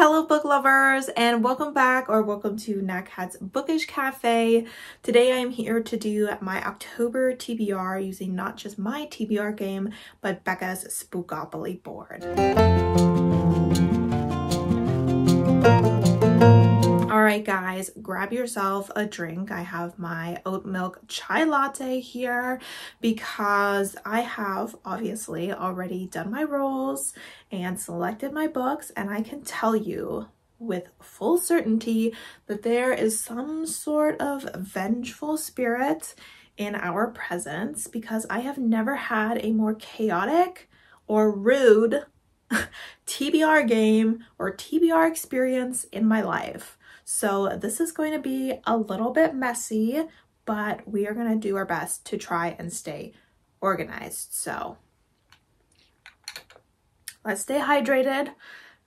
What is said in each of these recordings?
Hello book lovers, and welcome back or welcome to Nat Cat's Bookish Cafe. Today I am here to do my October TBR using not just my TBR game but Becca's Spookopoly board. Alright guys, grab yourself a drink. I have my oat milk chai latte here because I have obviously already done my rolls and selected my books, and I can tell you with full certainty that there is some sort of vengeful spirit in our presence because I have never had a more chaotic or rude TBR game or TBR experience in my life. So this is going to be a little bit messy, but we are going to do our best to try and stay organized. So let's stay hydrated.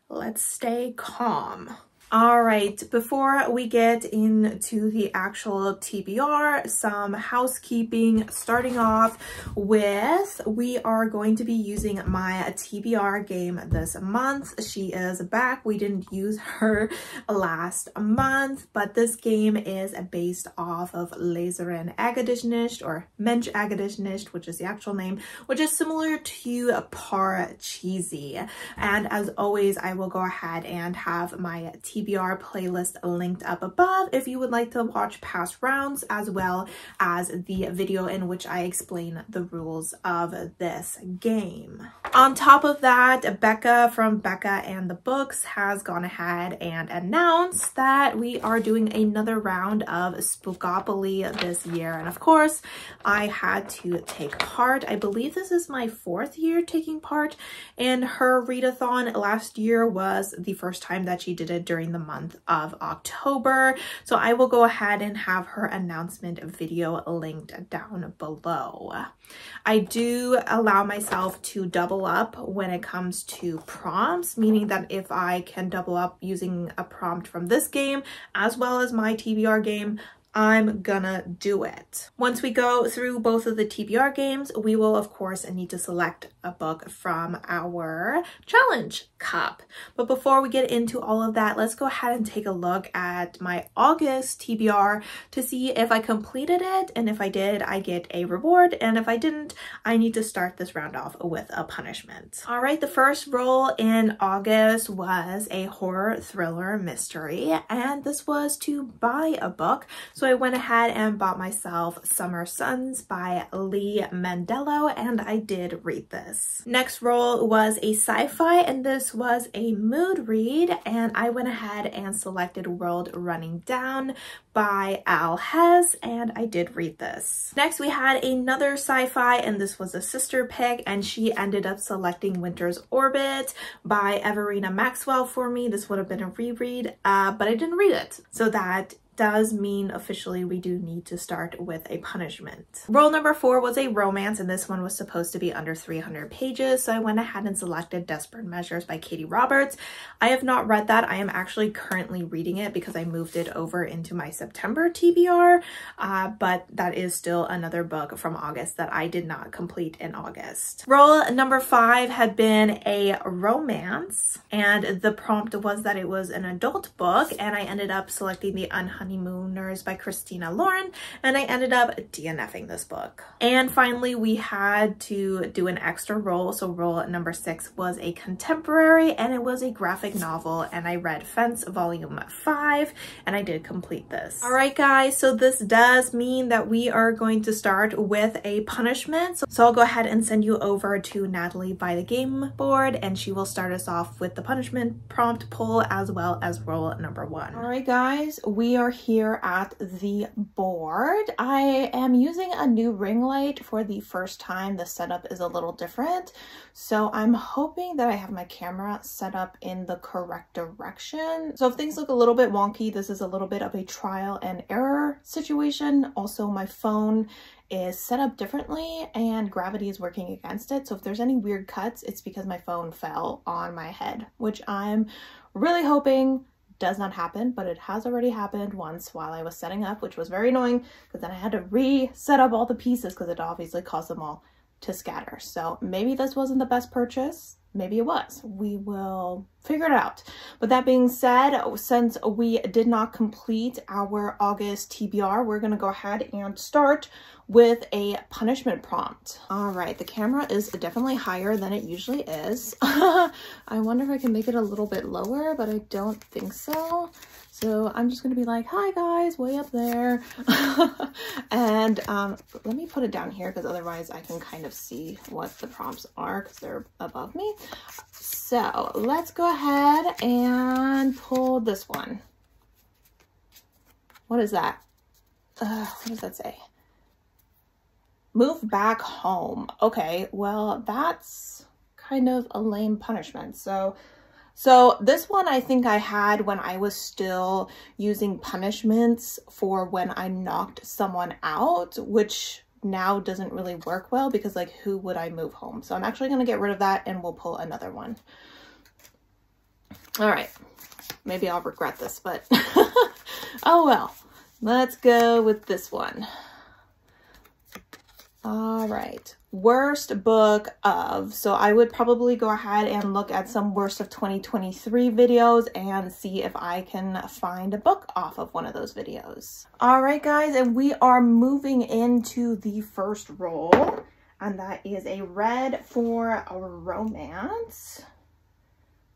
Let's stay calm. All right, before we get into the actual TBR, some housekeeping. Starting off with, we are going to be using my TBR game this month. She is back. We didn't use her last month, but this game is based off of Lezerin Agedishnisht, or Mensch Agedishnisht, which is the actual name, which is similar to Parcheesi. And as always, I will go ahead and have my TBR playlist linked up above if you would like to watch past rounds, as well as the video in which I explain the rules of this game. On top of that, Becca from Becca and the Books has gone ahead and announced that we are doing another round of Spookopoly this year, and of course I had to take part. I believe this is my 4th year taking part in her readathon. Last year was the first time that she did it during the month of October, so I will go ahead and have her announcement video linked down below. I do allow myself to double up when it comes to prompts, meaning that if I can double up using a prompt from this game as well as my TBR game, I'm gonna do it. Once we go through both of the TBR games, we will of course need to select a book from our challenge cup. But before we get into all of that, let's go ahead and take a look at my August TBR to see if I completed it, and if I did, I get a reward, and if I didn't, I need to start this round off with a punishment. All right, the first roll in August was a horror thriller mystery, and this was to buy a book. So I went ahead and bought myself Summer Suns by Lee Mandello, and I did read this. Next roll was a sci-fi, and this was a mood read, and I went ahead and selected World Running Down by Al Hez, and I did read this. Next we had another sci-fi, and this was a sister pick, and she ended up selecting Winter's Orbit by Everina Maxwell for me. This would have been a reread, but I didn't read it, so that does mean officially we do need to start with a punishment. Roll number 4 was a romance, and this one was supposed to be under 300 pages, so I went ahead and selected Desperate Measures by Katie Roberts. I have not read that. I am actually currently reading it because I moved it over into my September TBR, but that is still another book from August that I did not complete in August. Roll number 5 had been a romance, and the prompt was that it was an adult book, and I ended up selecting The Honeymooners by Christina Lauren, and I ended up DNFing this book. And finally we had to do an extra roll, so roll number 6 was a contemporary, and it was a graphic novel, and I read Fence volume 5, and I did complete this. All right guys, so this does mean that we are going to start with a punishment, so I'll go ahead and send you over to Natalie by the game board, and she will start us off with the punishment prompt poll as well as roll number 1. All right guys, we are here at the board. I am using a new ring light for the first time. The setup is a little different, so I'm hoping that I have my camera set up in the correct direction. So if things look a little bit wonky, this is a little bit of a trial and error situation. Also, my phone is set up differently and gravity is working against it, so if there's any weird cuts, it's because my phone fell on my head, which I'm really hoping does not happen, but it has already happened once while I was setting up, which was very annoying because then I had to reset up all the pieces because it obviously caused them all to scatter. So maybe this wasn't the best purchase, maybe it was. We will figure it out. But that being said, since we did not complete our August TBR, we're going to go ahead and start with a punishment prompt. All right, the camera is definitely higher than it usually is. I wonder if I can make it a little bit lower, but I don't think so. So I'm just gonna be like, hi guys, way up there. And let me put it down here because otherwise I can kind of see what the prompts are because they're above me. So let's go ahead and pull this one. What is that? What does that say? Move back home. Okay, well, that's kind of a lame punishment. So this one I think I had when I was still using punishments for when I knocked someone out, which now doesn't really work well because, like, who would I move home? So I'm actually going to get rid of that and we'll pull another one. All right, maybe I'll regret this, but oh well. Let's go with this one. All right, worst book of. So I would probably go ahead and look at some worst of 2023 videos and see if I can find a book off of one of those videos. All right, guys, and we are moving into the first roll, and that is a red for a romance,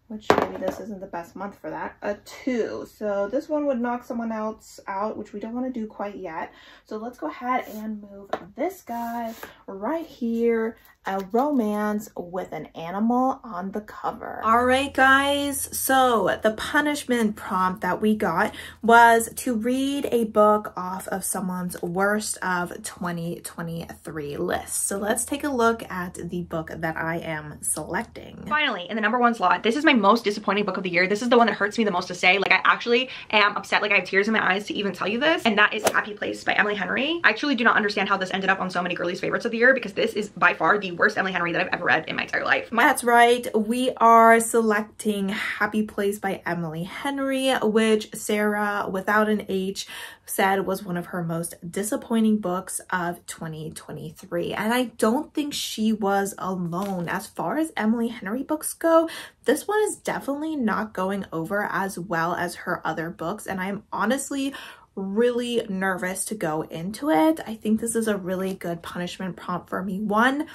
which maybe this isn't the best month for that. A 2. So this one would knock someone else out, which we don't want to do quite yet. So let's go ahead and move this guy right here. A romance with an animal on the cover. All right, guys. So the punishment prompt that we got was to read a book off of someone's worst of 2023 list. So let's take a look at the book that I am selecting. Finally, in the #1 slot, this is my most disappointing book of the year. This is the one that hurts me the most to say. Like, I actually am upset. Like, I have tears in my eyes to even tell you this. And that is Happy Place by Emily Henry. I truly do not understand how this ended up on so many girlies' favorites of the year, because this is by far the worst Emily Henry that I've ever read in my entire life. That's right. We are selecting Happy Place by Emily Henry, which Sarah, without an H, said was one of her most disappointing books of 2023. And I don't think she was alone. As far as Emily Henry books go, this one is definitely not going over as well as her other books. And I'm honestly really nervous to go into it. I think this is a really good punishment prompt for me. One,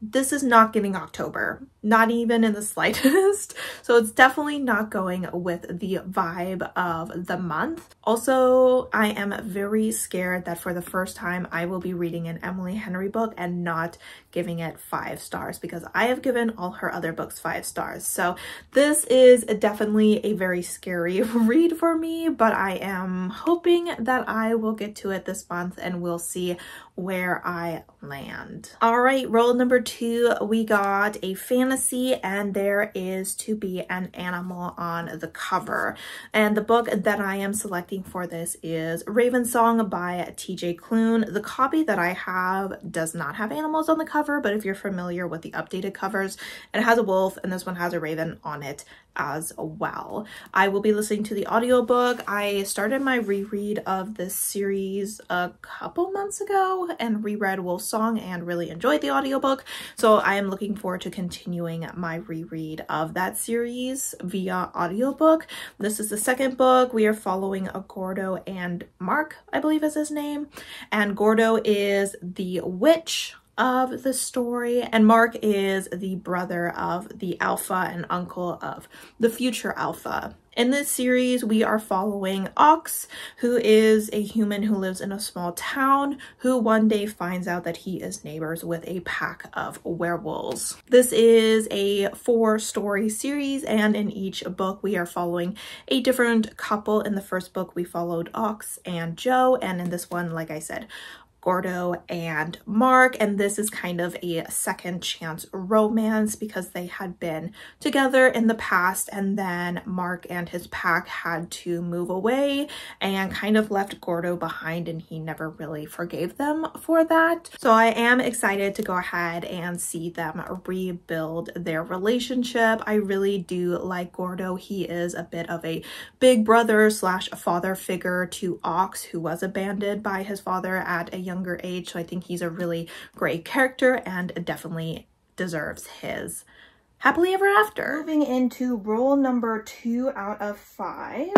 this is not giving October, not even in the slightest. So it's definitely not going with the vibe of the month. Also, I am very scared that for the first time, I will be reading an Emily Henry book and not giving it 5 stars, because I have given all her other books 5 stars. So this is definitely a very scary read for me, but I am hoping that I will get to it this month and we'll see where I land. All right, roll number 2, we got a fantasy, and there is to be an animal on the cover. And the book that I am selecting for this is Raven Song by TJ Klune. The copy that I have does not have animals on the cover, but if you're familiar with the updated covers, it has a wolf and this one has a raven on it as well. I will be listening to the audiobook. I started my reread of this series a couple months ago and reread Wolf Song and really enjoyed the audiobook. So I am looking forward to continuing my reread of that series via audiobook. This is the second book. We are following a Gordo and Mark, I believe is his name. And Gordo is the witch of the story, and Mark is the brother of the alpha and uncle of the future alpha. In this series, we are following Ox, who is a human who lives in a small town, who one day finds out that he is neighbors with a pack of werewolves. This is a 4-story series, and in each book, we are following a different couple. In the first book, we followed Ox and Joe, and in this one, like I said, Gordo and Mark, and this is kind of a second chance romance because they had been together in the past, and then Mark and his pack had to move away and kind of left Gordo behind, and he never really forgave them for that. So I am excited to go ahead and see them rebuild their relationship. I really do like Gordo. He is a bit of a big brother slash father figure to Ox, who was abandoned by his father at a younger age. So I think he's a really great character and definitely deserves his happily ever after. Moving into rule number 2 out of 5,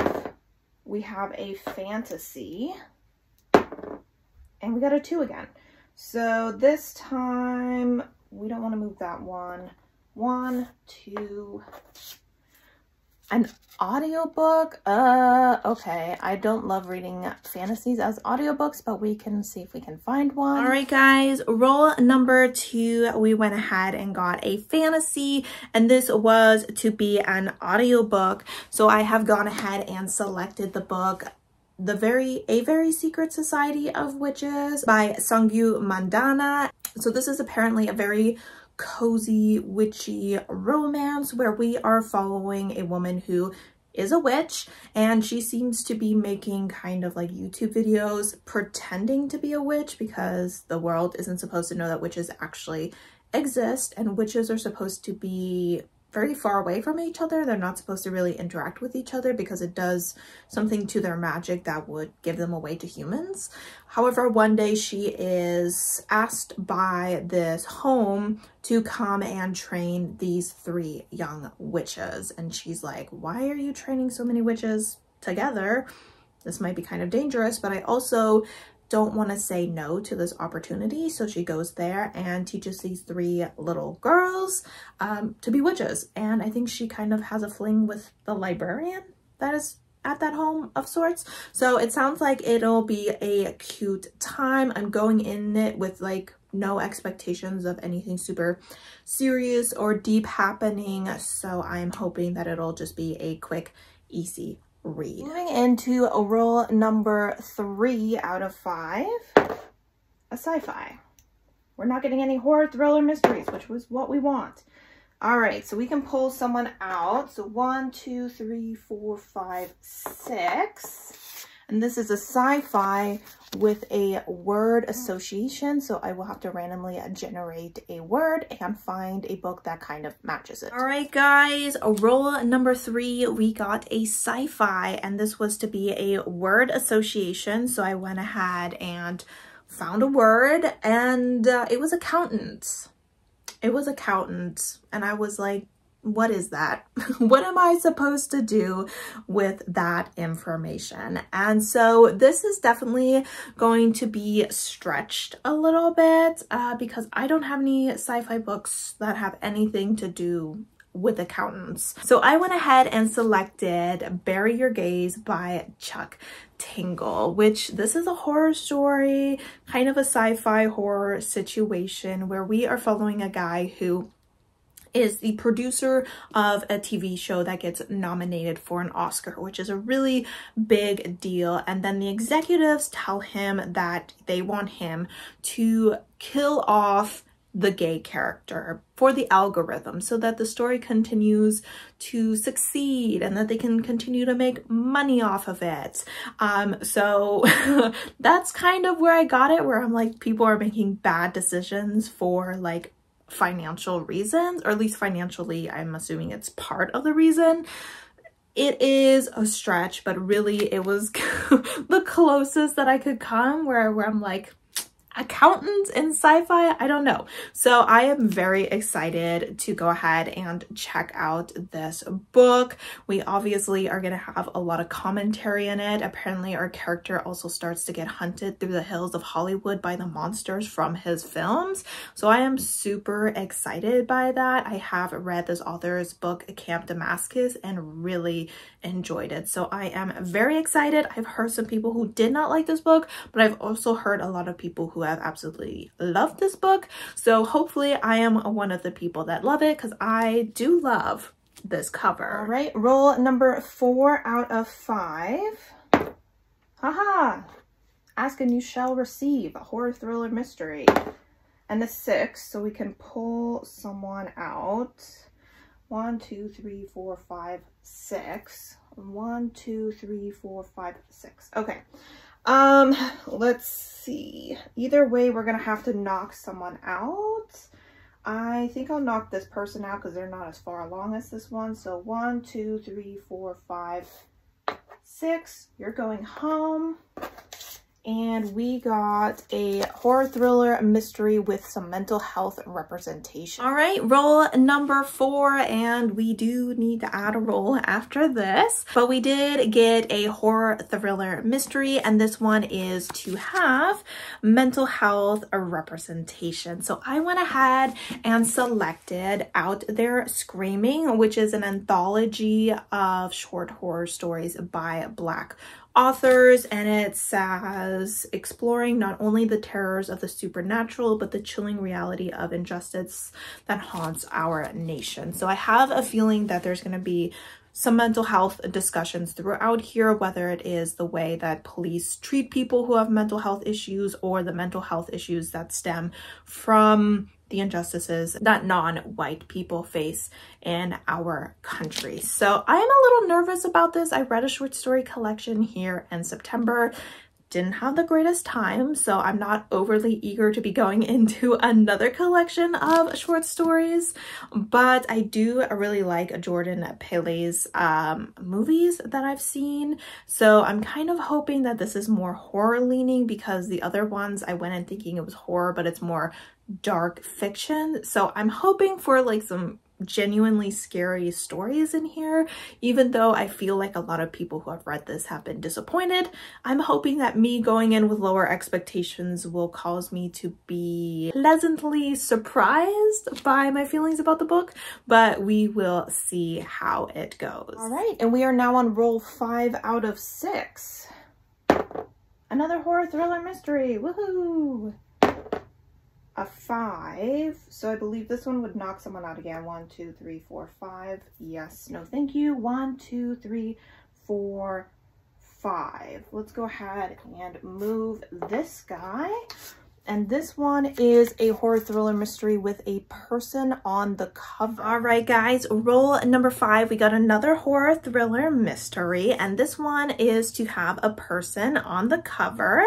we have a fantasy, and we got a 2 again. So this time, we don't want to move that one. 1, 2, an audiobook. Okay, I don't love reading fantasies as audiobooks, but we can see if we can find one. All right, guys, rule number 2, we went ahead and got a fantasy, and this was to be an audiobook. So I have gone ahead and selected the book A Very Secret Society of Witches by Sungyu Mandana. So this is apparently a very cozy, witchy romance where we are following a woman who is a witch, and she seems to be making kind of like YouTube videos pretending to be a witch, because the world isn't supposed to know that witches actually exist, and witches are supposed to be very far away from each other. They're not supposed to really interact with each other because it does something to their magic that would give them away to humans. However, one day she is asked by this home to come and train these 3 young witches. And she's like, why are you training so many witches together? This might be kind of dangerous, but I also don't want to say no to this opportunity. So she goes there and teaches these 3 little girls to be witches. And I think she kind of has a fling with the librarian that is at that home of sorts. So it sounds like it'll be a cute time. I'm going in it with like no expectations of anything super serious or deep happening. So I'm hoping that it'll just be a quick, easy read. Moving into rule number 3 out of 5, a sci-fi. We're not getting any horror, thriller, mysteries, which was what we want. All right, so we can pull someone out. So 1, 2, 3, 4, 5, 6. And this is a sci-fi with a word association. So I will have to randomly generate a word and find a book that kind of matches it. All right, guys, rule number 3, we got a sci-fi, and this was to be a word association. So I went ahead and found a word, and it was accountant. It was accountant, and I was like, what is that? What am I supposed to do with that information? And so this is definitely going to be stretched a little bit because I don't have any sci-fi books that have anything to do with accountants. So I went ahead and selected Bury Your Gaze by Chuck Tingle, which this is a horror story, kind of a sci-fi horror situation where we are following a guy who is the producer of a TV show that gets nominated for an Oscar, which is a really big deal. And then the executives tell him that they want him to kill off the gay character for the algorithm so that the story continues to succeed and that they can continue to make money off of it. So that's kind of where I got it, where I'm like, people are making bad decisions for like financial reasons, or at least financially, I'm assuming it's part of the reason. It is a stretch, but really it was the closest that I could come where I'm like, accountants in sci-fi, I don't know. So I am very excited to go ahead and check out this book. We obviously are going to have a lot of commentary in it. Apparently our character also starts to get hunted through the hills of Hollywood by the monsters from his films. So I am super excited by that. I have read this author's book, Camp Damascus, and really enjoyed it. So I am very excited. I've heard some people who did not like this book, but I've also heard a lot of people who have absolutely loved this book. So hopefully I am one of the people that love it, because I do love this cover. All right, rule number 4 out of 5. Haha. Ask and you shall receive. A horror, thriller, mystery. And a 6, so we can pull someone out. 1, 2, 3, 4, 5, 6. 1, 2, 3, 4, 5, 6. Okay. Let's see. Either way, we're gonna have to knock someone out. I think I'll knock this person out because they're not as far along as this one. So 1, 2, 3, 4, 5, 6. You're going home. And we got a horror thriller mystery with some mental health representation. All right, roll number 4, and we do need to add a roll after this. But we did get a horror thriller mystery, and this one is to have mental health representation. So I went ahead and selected Out There Screaming, which is an anthology of short horror stories by Black authors, and it says exploring not only the terrors of the supernatural but the chilling reality of injustice that haunts our nation. So I have a feeling that there's going to be some mental health discussions throughout here, whether it is the way that police treat people who have mental health issues or the mental health issues that stem from the injustices that non-white people face in our country. So I am a little nervous about this. I read a short story collection here in September. Didn't have the greatest time, so I'm not overly eager to be going into another collection of short stories, but I do really like Jordan Peele's movies that I've seen, so I'm kind of hoping that this is more horror leaning, because the other ones I went in thinking it was horror, but it's more dark fiction. So I'm hoping for like some genuinely scary stories in here, even though I feel like a lot of people who have read this have been disappointed. I'm hoping that me going in with lower expectations will cause me to be pleasantly surprised by my feelings about the book, but we will see how it goes. All right, and we are now on roll 5 out of 6. Another horror thriller mystery, woohoo! A 5, so I believe this one would knock someone out again. 1, 2, 3, 4, 5. Yes, no, thank you. 1, 2, 3, 4, 5. Let's go ahead and move this guy. And this one is a horror thriller mystery with a person on the cover. All right, guys, roll number 5. We got another horror thriller mystery, and this one is to have a person on the cover.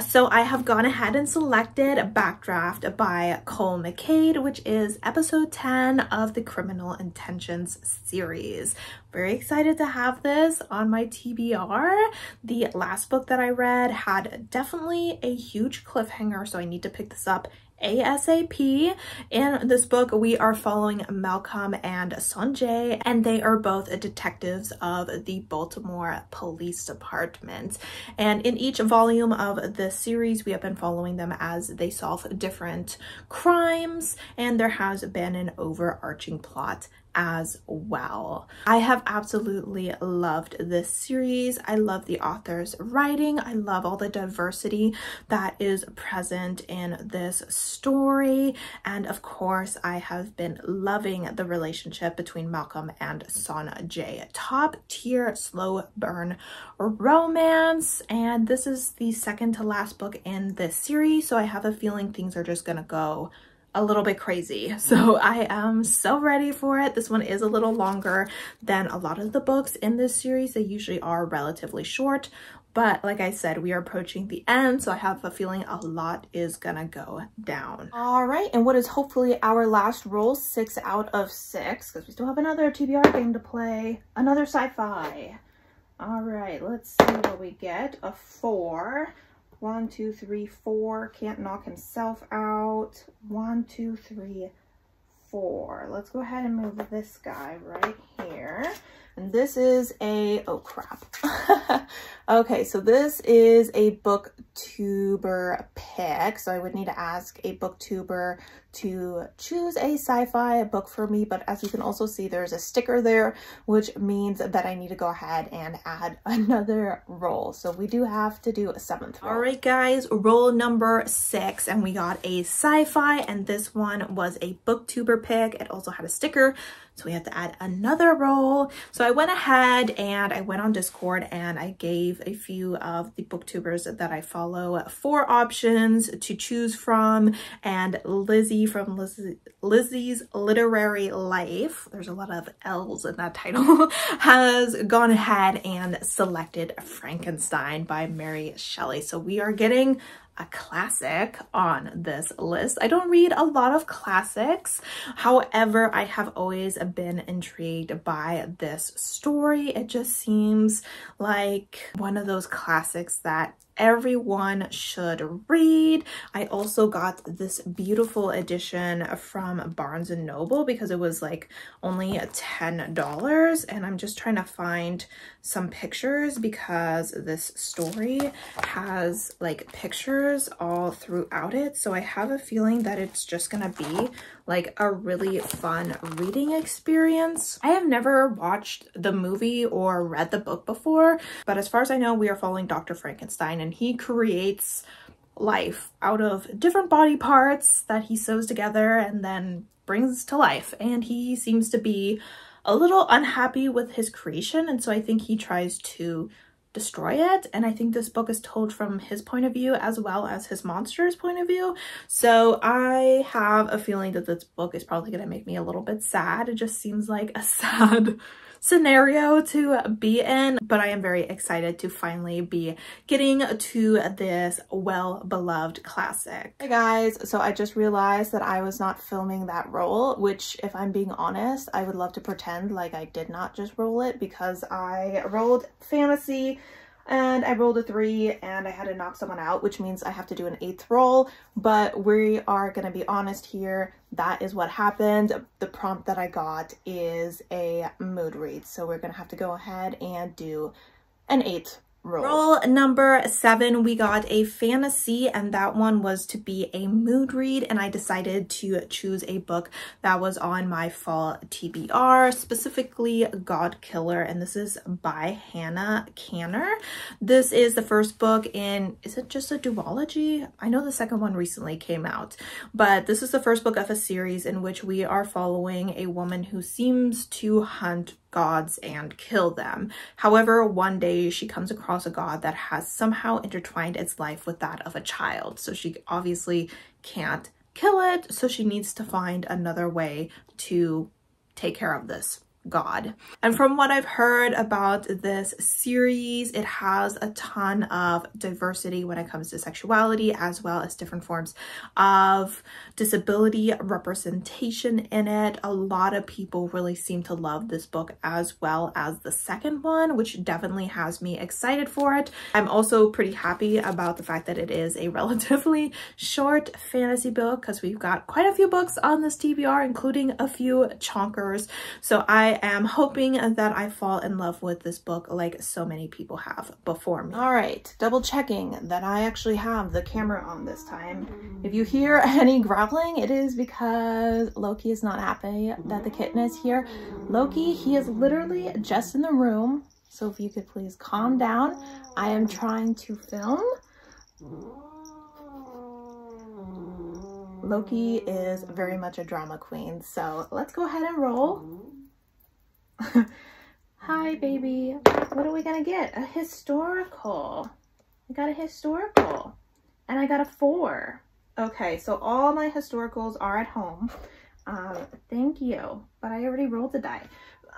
So I have gone ahead and selected Backdraft by Cole McCade, which is episode 10 of the Criminal Intentions series. Very excited to have this on my TBR. The last book that I read had definitely a huge cliffhanger, so I need to pick this up ASAP. In this book, we are following Malcolm and Sanjay, and they are both detectives of the Baltimore Police Department. And in each volume of this series, we have been following them as they solve different crimes, and there has been an overarching plot as well. I have absolutely loved this series. I love the author's writing. I love all the diversity that is present in this story. And of course, I have been loving the relationship between Malcolm and Sanjay. Top tier slow burn romance. And this is the second to last book in this series, so I have a feeling things are just gonna go a little bit crazy. So I am so ready for it. This one is a little longer than a lot of the books in this series. They usually are relatively short, but like I said, we are approaching the end, so I have a feeling a lot is gonna go down. All right, and what is hopefully our last roll, 6 out of 6, because we still have another TBR game to play, another sci-fi. All right, let's see what we get. A 4. 1, 2, 3, 4. Can't knock himself out. 1, 2, 3, 4. Let's go ahead and move this guy right here. And this is a, oh crap. Okay, so this is a booktuber pick. So I would need to ask a booktuber to choose a sci-fi book for me. But as you can also see, there's a sticker there, which means that I need to go ahead and add another roll. So we do have to do a 7th roll. All right, guys, roll number 6, and we got a sci-fi, and this one was a booktuber pick. It also had a sticker, so we have to add another roll. So I went ahead and I went on Discord and I gave a few of the booktubers that I follow 4 options to choose from, and Lizzie from Lizzie's Literary Life, there's a lot of L's in that title, has gone ahead and selected Frankenstein by Mary Shelley. So we are getting a classic on this list. I don't read a lot of classics. However, I have always been intrigued by this story. It just seems like one of those classics that everyone should read. I also got this beautiful edition from Barnes & Noble because it was like only $10, and I'm just trying to find some pictures because this story has like pictures all throughout it, so I have a feeling that it's just gonna be like a really fun reading experience. I have never watched the movie or read the book before, but as far as I know, we are following Dr. Frankenstein, and he creates life out of different body parts that he sews together and then brings to life, and he seems to be a little unhappy with his creation, and so I think he tries to destroy it. And I think this book is told from his point of view as well as his monster's point of view, so I have a feeling that this book is probably going to make me a little bit sad. It just seems like a sad scenario to be in, but I am very excited to finally be getting to this well-beloved classic. Hey guys, so I just realized that I was not filming that roll, which, if I'm being honest, I would love to pretend like I did not just roll it, because I rolled fantasy and I rolled a 3 and I had to knock someone out, which means I have to do an 8th roll. But we are going to be honest here. That is what happened. The prompt that I got is a mood read, so we're going to have to go ahead and do an 8th roll. Roll number 7, we got a fantasy, and that one was to be a mood read, and I decided to choose a book that was on my fall TBR, specifically God Killer, and this is by Hannah Canner. This is the first book in, is it just a duology? I know the second one recently came out, but this is the first book of a series in which we are following a woman who seems to hunt gods and kill them. However, one day she comes across a god that has somehow intertwined its life with that of a child. So she obviously can't kill it, so she needs to find another way to take care of this god. And from what I've heard about this series, it has a ton of diversity when it comes to sexuality, as well as different forms of disability representation in it. A lot of people really seem to love this book as well as the second one, which definitely has me excited for it. I'm also pretty happy about the fact that it is a relatively short fantasy book, because we've got quite a few books on this TBR, including a few chonkers. So I am hoping that I fall in love with this book like so many people have before me. All right, double checking that I actually have the camera on this time. If you hear any growling, it is because Loki is not happy that the kitten is here. Loki, he is literally just in the room, so if you could please calm down. I am trying to film. Loki is very much a drama queen, so let's go ahead and roll. Hi, baby. What are we gonna get? A historical. I got a historical. And I got a 4. Okay, so all my historicals are at home. Thank you. But I already rolled the die.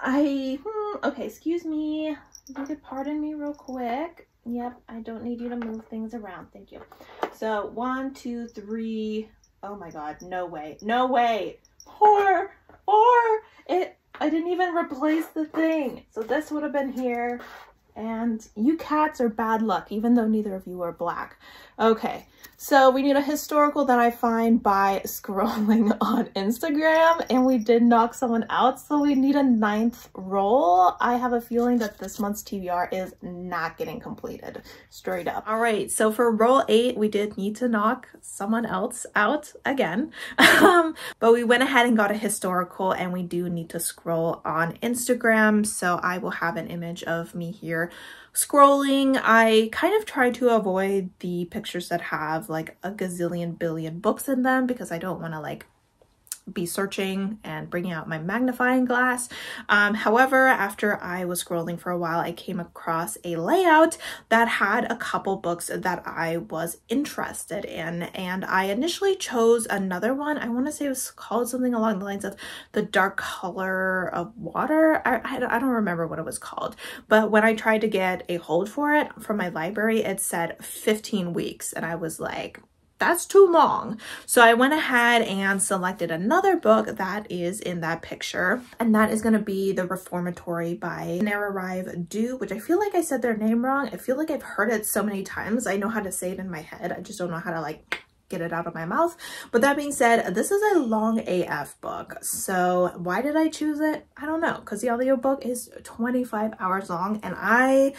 Okay, excuse me. If you could pardon me real quick. Yep, I don't need you to move things around. Thank you. So 1, 2, 3. Oh my god, no way. No way. 4. I didn't even replace the thing. So this would have been here. And you cats are bad luck, even though neither of you are black. Okay, so we need a historical that I find by scrolling on Instagram, and we did knock someone out, so we need a 9th roll. I have a feeling that this month's TBR is not getting completed, straight up. All right, so for roll 8, we did need to knock someone else out again, but we went ahead and got a historical, and we do need to scroll on Instagram, so I will have an image of me here scrolling. I kind of try to avoid the pictures that have like a gazillion billion books in them, because I don't want to like be searching and bringing out my magnifying glass. However, after I was scrolling for a while, I came across a layout that had a couple books that I was interested in, and I initially chose another one. I want to say it was called something along the lines of The Dark Color of Water. I don't remember what it was called, but when I tried to get a hold for it from my library, it said 15 weeks, and I was like, that's too long. So I went ahead and selected another book that is in that picture, and that is going to be The Reformatory by Nararive Du, which I feel like I said their name wrong. I feel like I've heard it so many times. I know how to say it in my head. I just don't know how to like get it out of my mouth. But that being said, this is a long AF book. So why did I choose it? I don't know, because the audiobook is 25 hours long, and I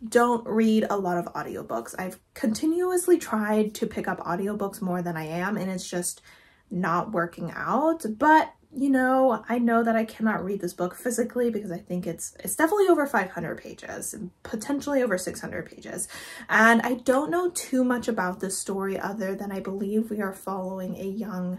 don't read a lot of audiobooks. I've continuously tried to pick up audiobooks more than I am, and it's just not working out. But you know, I know that I cannot read this book physically because I think it's definitely over 500 pages, potentially over 600 pages. And I don't know too much about this story other than I believe we are following a young,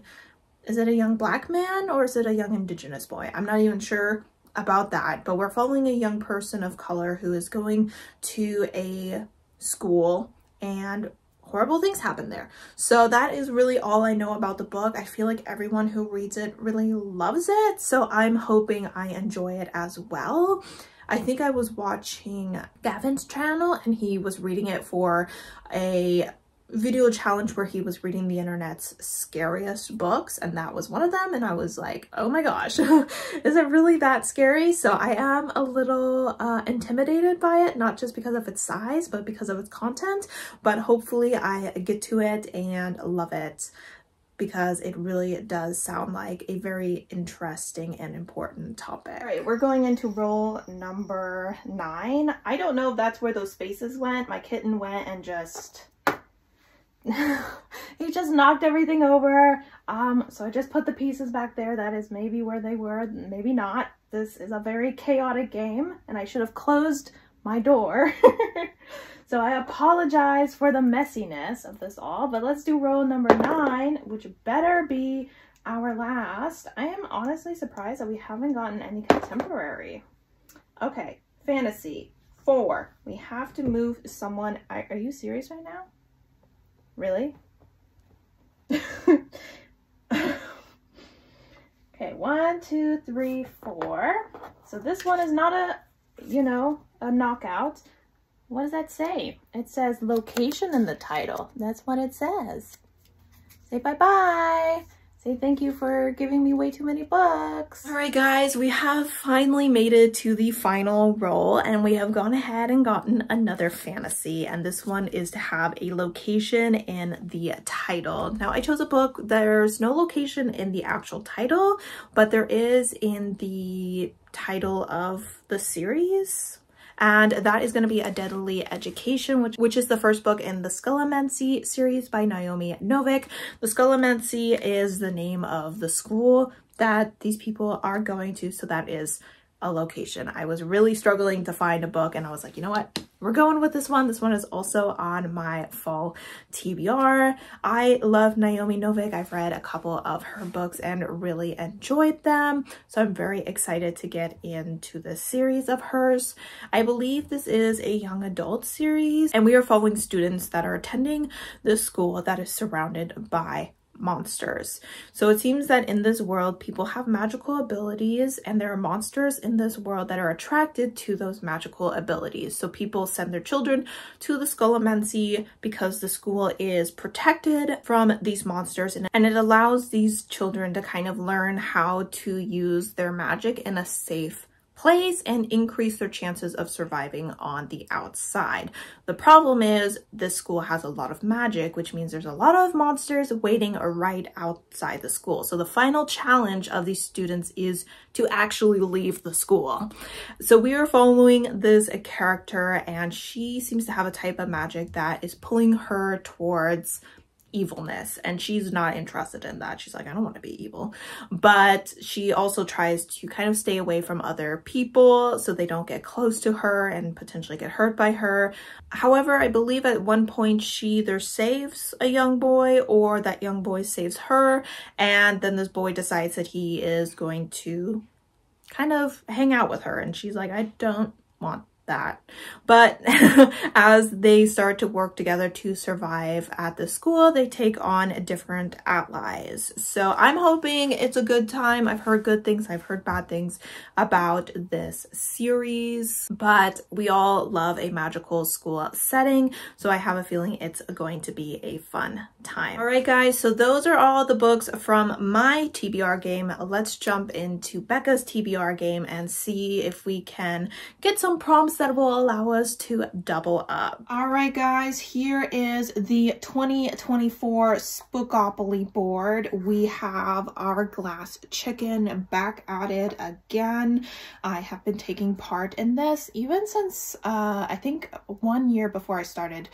is it a young Black man or is it a young Indigenous boy? I'm not even sure about that, but we're following a young person of color who is going to a school and horrible things happen there. So that is really all I know about the book. I feel like everyone who reads it really loves it, so I'm hoping I enjoy it as well. I think I was watching Gavin's channel and he was reading it for a video challenge where he was reading the internet's scariest books, and that was one of them, and I was like, oh my gosh, is it really that scary? So I am a little intimidated by it, not just because of its size but because of its content, but hopefully I get to it and love it, because it really does sound like a very interesting and important topic. All right, we're going into roll number 9. I don't know if that's where those spaces went. My kitten went and just he just knocked everything over. So I just put the pieces back there. That is maybe where they were, maybe not. This is a very chaotic game, and I should have closed my door. So I apologize for the messiness of this all, but let's do roll number 9, which better be our last. I am honestly surprised that we haven't gotten any contemporary. Okay, fantasy 4. We have to move someone. Are you serious right now? Really? Okay, 1, 2, 3, 4. So this one is not a, you know, a knockout. What does that say? It says location in the title. That's what it says. Say bye-bye. Say thank you for giving me way too many books. All right, guys, we have finally made it to the final roll, and we have gone ahead and gotten another fantasy, and this one is to have a location in the title. Now, I chose a book. There's no location in the actual title, but there is in the title of the series. And that is going to be A Deadly Education, which is the first book in the Scatterbrained series by Naomi Novik. The Scatterbrained is the name of the school that these people are going to, so that is a location. I was really struggling to find a book, and I was like, you know what? We're going with this one. This one is also on my fall TBR. I love Naomi Novik. I've read a couple of her books and really enjoyed them. So I'm very excited to get into this series of hers. I believe this is a young adult series, and we are following students that are attending this school that is surrounded by monsters. So it seems that in this world, people have magical abilities, and there are monsters in this world that are attracted to those magical abilities. So people send their children to the Scatterbrained because the school is protected from these monsters, and it allows these children to kind of learn how to use their magic in a safe place and increase their chances of surviving on the outside. The problem is this school has a lot of magic, which means there's a lot of monsters waiting right outside the school. So the final challenge of these students is to actually leave the school. So we are following this character, and she seems to have a type of magic that is pulling her towards evilness, and she's not interested in that. She's like, I don't want to be evil. But she also tries to kind of stay away from other people so they don't get close to her and potentially get hurt by her. However, I believe at one point she either saves a young boy or that young boy saves her, and then this boy decides that he is going to kind of hang out with her, and she's like, I don't want that. But as they start to work together to survive at the school, they take on different allies. So I'm hoping it's a good time. I've heard good things, I've heard bad things about this series, but we all love a magical school setting, so I have a feeling it's going to be a fun time. All right, guys, so those are all the books from my TBR game. Let's jump into Becca's TBR game and see if we can get some prompts that will allow us to double up. All right, guys, here is the 2024 Spookopoly board. We have our glass chicken back at it again. I have been taking part in this even since I think 1 year before I started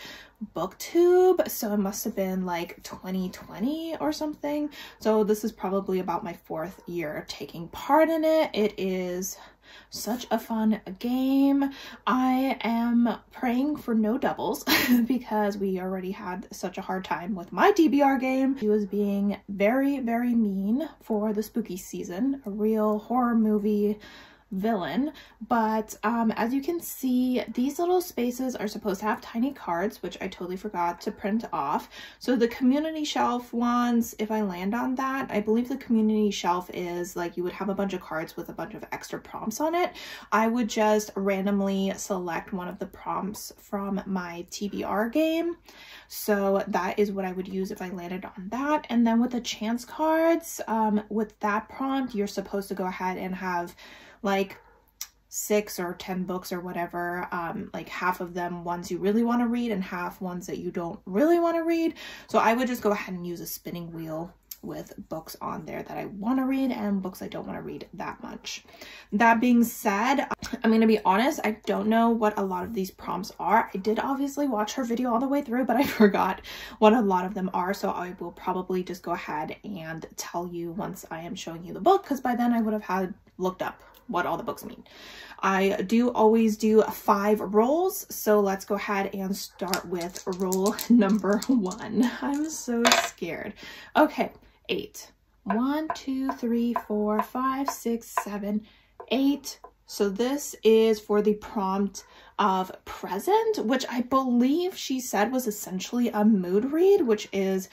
BookTube, so it must have been like 2020 or something. So this is probably about my 4th year taking part in it. It is such a fun game. I am praying for no doubles because we already had such a hard time with my TBR game. He was being very, very mean for the spooky season, a real horror movie villain. But as you can see, these little spaces are supposed to have tiny cards, which I totally forgot to print off. So the community shelf ones, if I land on that, I believe the community shelf is like you would have a bunch of cards with a bunch of extra prompts on it. I would just randomly select one of the prompts from my TBR game. So that is what I would use if I landed on that. And then with the chance cards, with that prompt, you're supposed to go ahead and have like 6 or 10 books or whatever, like half of them ones you really want to read and half ones that you don't really want to read. So I would just go ahead and use a spinning wheel with books on there that I want to read and books I don't want to read that much. That being said, I'm going to be honest, I don't know what a lot of these prompts are. I did obviously watch her video all the way through, but I forgot what a lot of them are, so I will probably just go ahead and tell you once I am showing you the book, because by then I would have had looked up what all the books mean. I do always do 5 rolls, so let's go ahead and start with roll number 1. I'm so scared. Okay, 8. 1, 2, 3, 4, 5, 6, 7, 8. So this is for the prompt of present, which I believe she said was essentially a mood read, which is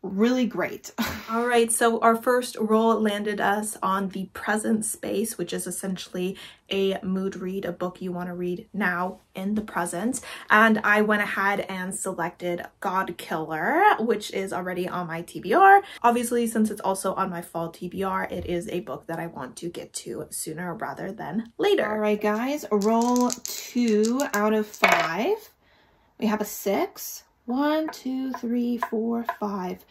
really great. All right, so our first roll landed us on the present space, which is essentially a mood read, a book you want to read now in the present. And I went ahead and selected God Killer, which is already on my TBR. Obviously, since it's also on my fall TBR, it is a book that I want to get to sooner rather than later. All right, guys, roll 2 out of 5. We have a 6. 1, 2, 3, 4, 5,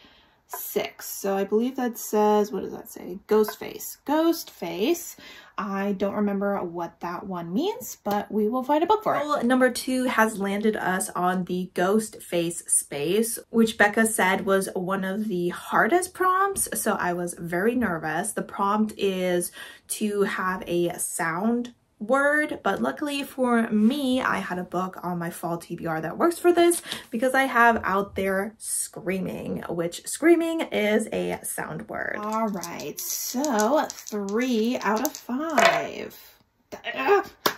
6. So I believe that says, what does that say? Ghost face. Ghost face. I don't remember what that one means, but we will find a book for it. Roll number 2 has landed us on the ghost face space, which Becca said was one of the hardest prompts. So I was very nervous. The prompt is to have a sound word, but luckily for me, I had a book on my fall TBR that works for this because I have Out There Screaming, which screaming is a sound word. All right, so 3 out of 5.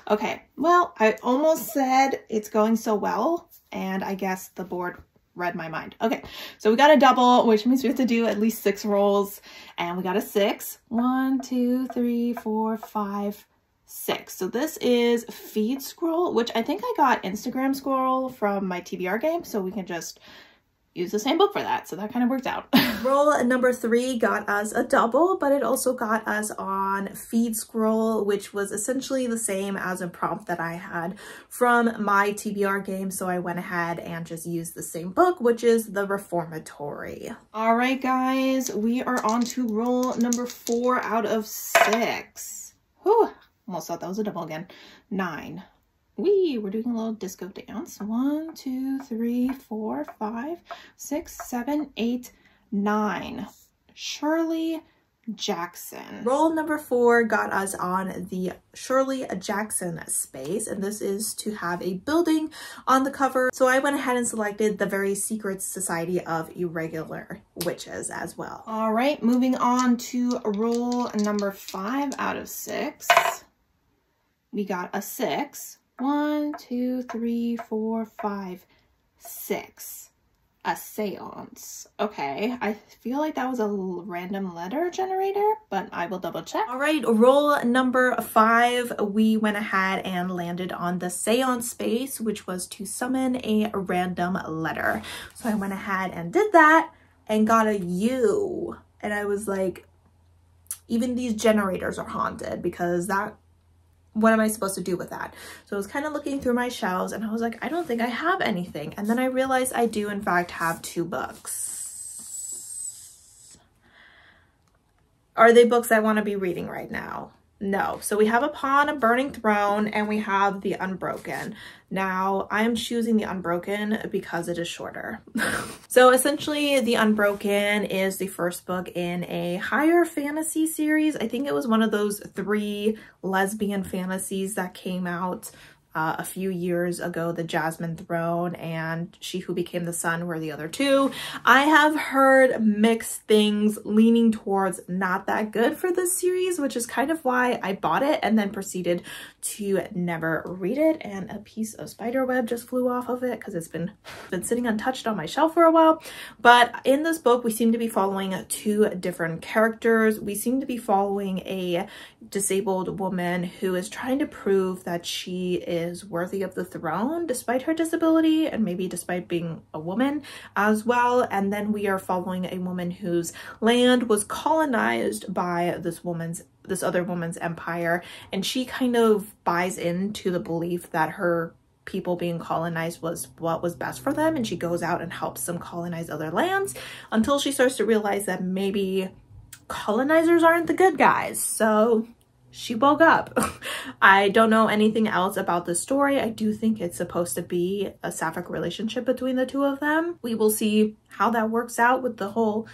Okay, well, I almost said it's going so well, and I guess the board read my mind. Okay, so we got a double, which means we have to do at least 6 rolls, and we got a 6. 1, 2, 3, 4, 5, 6. So this is feed scroll, which I think I got Instagram scroll from my TBR game, so we can just use the same book for that. So that kind of worked out. Roll number 3 got us a double, but it also got us on feed scroll, which was essentially the same as a prompt that I had from my TBR game. So I went ahead and just used the same book, which is The Reformatory. All right, guys, we are on to roll number 4 out of 6. Whew. Almost thought that was a double again. 9. we're doing a little disco dance. 1, 2, 3, 4, 5, 6, 7, 8, 9. Shirley Jackson. Roll number 4 got us on the Shirley Jackson space, and this is to have a building on the cover. So I went ahead and selected the Very Secret Society of Irregular Witches as well. All right, moving on to roll number 5 out of 6. We got a 6. 1, 2, 3, 4, 5, 6. A seance. Okay, I feel like that was a random letter generator, but I will double check. All right, roll number 5. We went ahead and landed on the seance space, which was to summon a random letter. So I went ahead and did that and got a U. And I was like, even these generators are haunted, because what am I supposed to do with that? So I was kind of looking through my shelves and I was like, I don't think I have anything. And then I realized I do in fact have 2 books. Are they books I want to be reading right now? No. So we have Upon a Burning Throne and we have The Unbroken. Now I'm choosing The Unbroken because it is shorter. So essentially The Unbroken is the first book in a higher fantasy series. I think it was one of those 3 lesbian fantasies that came out a few years ago. The Jasmine Throne and She Who Became the Sun were the other 2. I have heard mixed things, leaning towards not that good for this series, which is kind of why I bought it and then proceeded to never read it. And a piece of spider web just flew off of it because it's been sitting untouched on my shelf for a while. But in this book, we seem to be following 2 different characters. We seem to be following a disabled woman who is trying to prove that she is worthy of the throne despite her disability, and maybe despite being a woman as well. And then we are following a woman whose land was colonized by this other woman's empire, and she kind of buys into the belief that her people being colonized was what was best for them, and she goes out and helps them colonize other lands until she starts to realize that maybe colonizers aren't the good guys. So she woke up. I don't know anything else about the story. I do think it's supposed to be a sapphic relationship between the 2 of them. We will see how that works out with the whole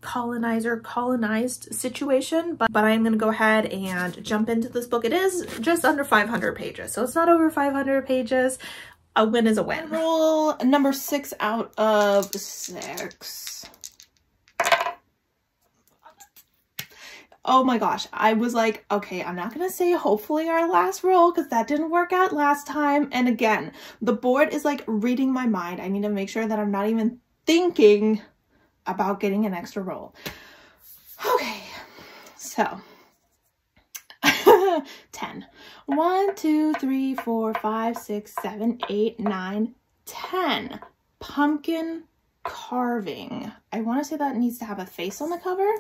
colonized situation, but I'm gonna go ahead and jump into this book. It is just under 500 pages, so it's not over 500 pages. A win is a win. Roll number 6 out of 6. Oh my gosh, I was like, okay, I'm not gonna say hopefully our last roll because that didn't work out last time. And again, the board is like reading my mind. I need to make sure that I'm not even thinking about getting an extra roll. Okay, so 10. 1, 2, 3, 4, 5, 6, 7, 8, 9, 10. Pumpkin carving. I want to say that needs to have a face on the cover,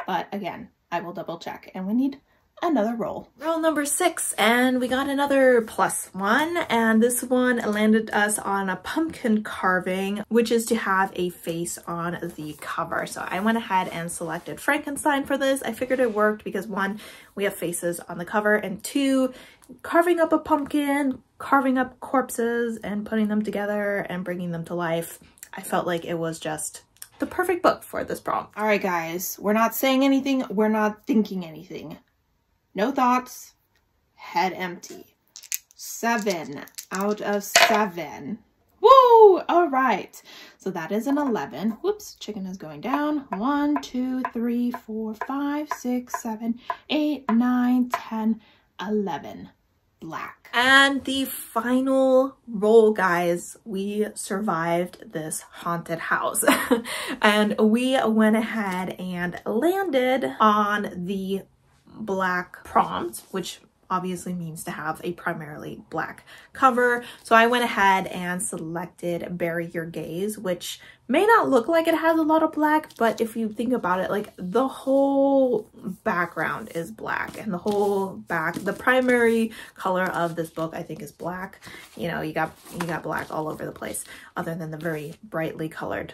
but again, I will double check, and we need another roll. Roll number 6, and we got another +1, and this one landed us on a pumpkin carving, which is to have a face on the cover. So I went ahead and selected Frankenstein for this. I figured it worked because 1, we have faces on the cover, and 2, carving up a pumpkin, carving up corpses and putting them together and bringing them to life. I felt like it was just the perfect book for this prompt. All right, guys, we're not saying anything. We're not thinking anything. No thoughts, head empty. 7 out of 7. Woo! All right. So that is an 11. Whoops, chicken is going down. 1, 2, 3, 4, 5, 6, 7, 8, 9, 10, 11. Black. And the final roll, guys, we survived this haunted house. And we went ahead and landed on the black prompt, which obviously means to have a primarily black cover. So I went ahead and selected Bury Your Gaze, which may not look like it has a lot of black, but if you think about it, like the whole background is black, and the whole the primary color of this book, I think, is black. You know, you got black all over the place, other than the very brightly colored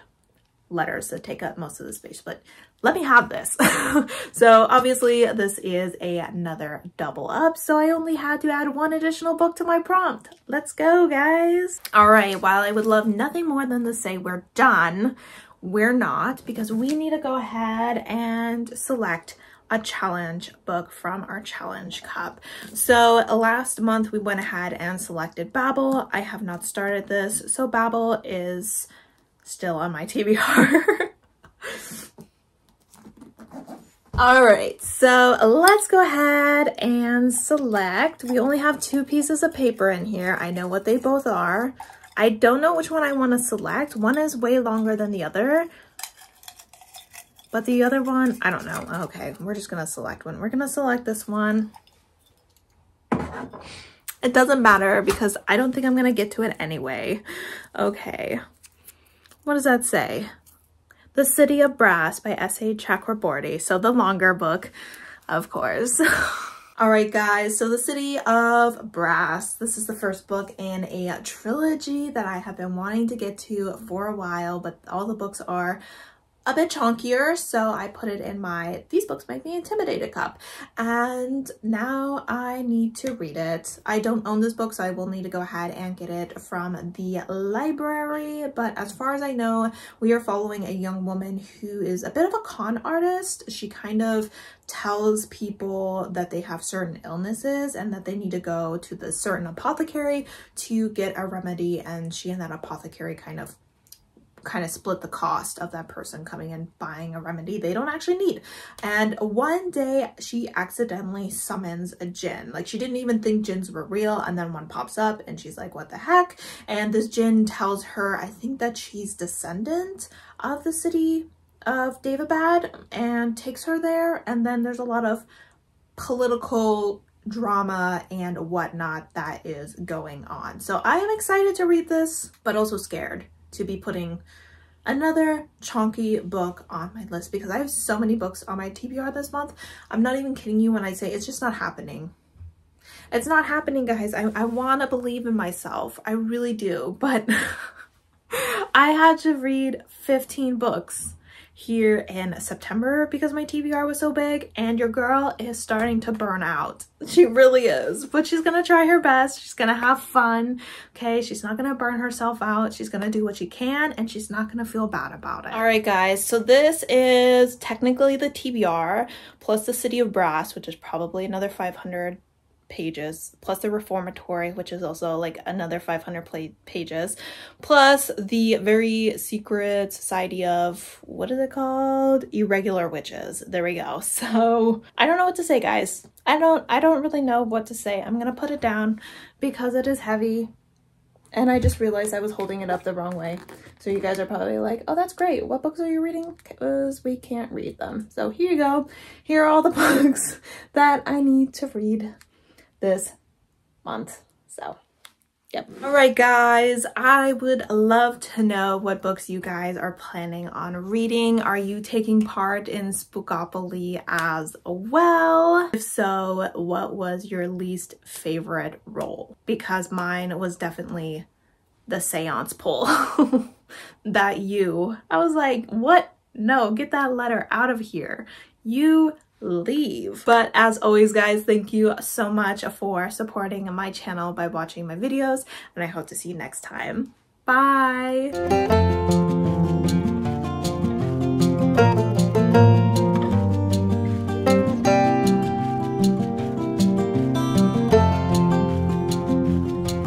letters that take up most of the space, but let me have this. So obviously this is another double up, so I only had to add one additional book to my prompt. Let's go, guys. All right, while I would love nothing more than to say we're done, we're not, because we need to go ahead and select a challenge book from our challenge cup. So last month we went ahead and selected Babel. I have not started this, so Babel is still on my TBR. All right, so let's go ahead and select. We only have 2 pieces of paper in here. I know what they both are. I don't know which one I want to select. One is way longer than the other, but the other one, I don't know. Okay, we're just gonna select one. We're gonna select this one. It doesn't matter because I don't think I'm gonna get to it anyway. Okay, what does that say? The City of Brass by S.A. Chakraborty. So the longer book, of course. All right, guys, so The City of Brass. This is the first book in a trilogy that I have been wanting to get to for a while, but all the books are a bit chunkier, so I put it in my These Books Make Me Intimidated cup, and now I need to read it. I don't own this book, so I will need to go ahead and get it from the library, but as far as I know, we are following a young woman who is a bit of a con artist. She kind of tells people that they have certain illnesses and that they need to go to the certain apothecary to get a remedy, and she and that apothecary kind of split the cost of that person coming and buying a remedy they don't actually need. And one day she accidentally summons a djinn. Like, she didn't even think djinns were real, and then one pops up and she's like, what the heck? And this djinn tells her, I think, that she's descendant of the city of Daevabad, and takes her there. And then there's a lot of political drama and whatnot that is going on. So I am excited to read this, but also scared to be putting another chunky book on my list because I have so many books on my TBR this month. I'm not even kidding you when I say it's just not happening. It's not happening, guys. I want to believe in myself. I really do, but I had to read 15 books here in September because my TBR was so big, and your girl is starting to burn out. She really is, but she's gonna try her best. She's gonna have fun, okay? She's not gonna burn herself out. She's gonna do what she can, and she's not gonna feel bad about it. All right, guys, so this is technically the TBR plus the City of Brass, which is probably another 500 pages, plus the Reformatory, which is also like another 500 pages, plus the very secret society of, what is it called? Irregular Witches. There we go. So I don't know what to say, guys. I don't really know what to say. I'm gonna put it down because it is heavy, and I just realized I was holding it up the wrong way. So you guys are probably like, oh, that's great. What books are you reading? Because we can't read them. So here you go. Here are all the books that I need to read this month. So yep. All right, guys, I would love to know what books you guys are planning on reading. Are you taking part in Spookopoly as well? If so, what was your least favorite role? Because mine was definitely the seance pull. I was like, what? No, get that letter out of here. You leave. But as always, guys, thank you so much for supporting my channel by watching my videos, and I hope to see you next time. Bye.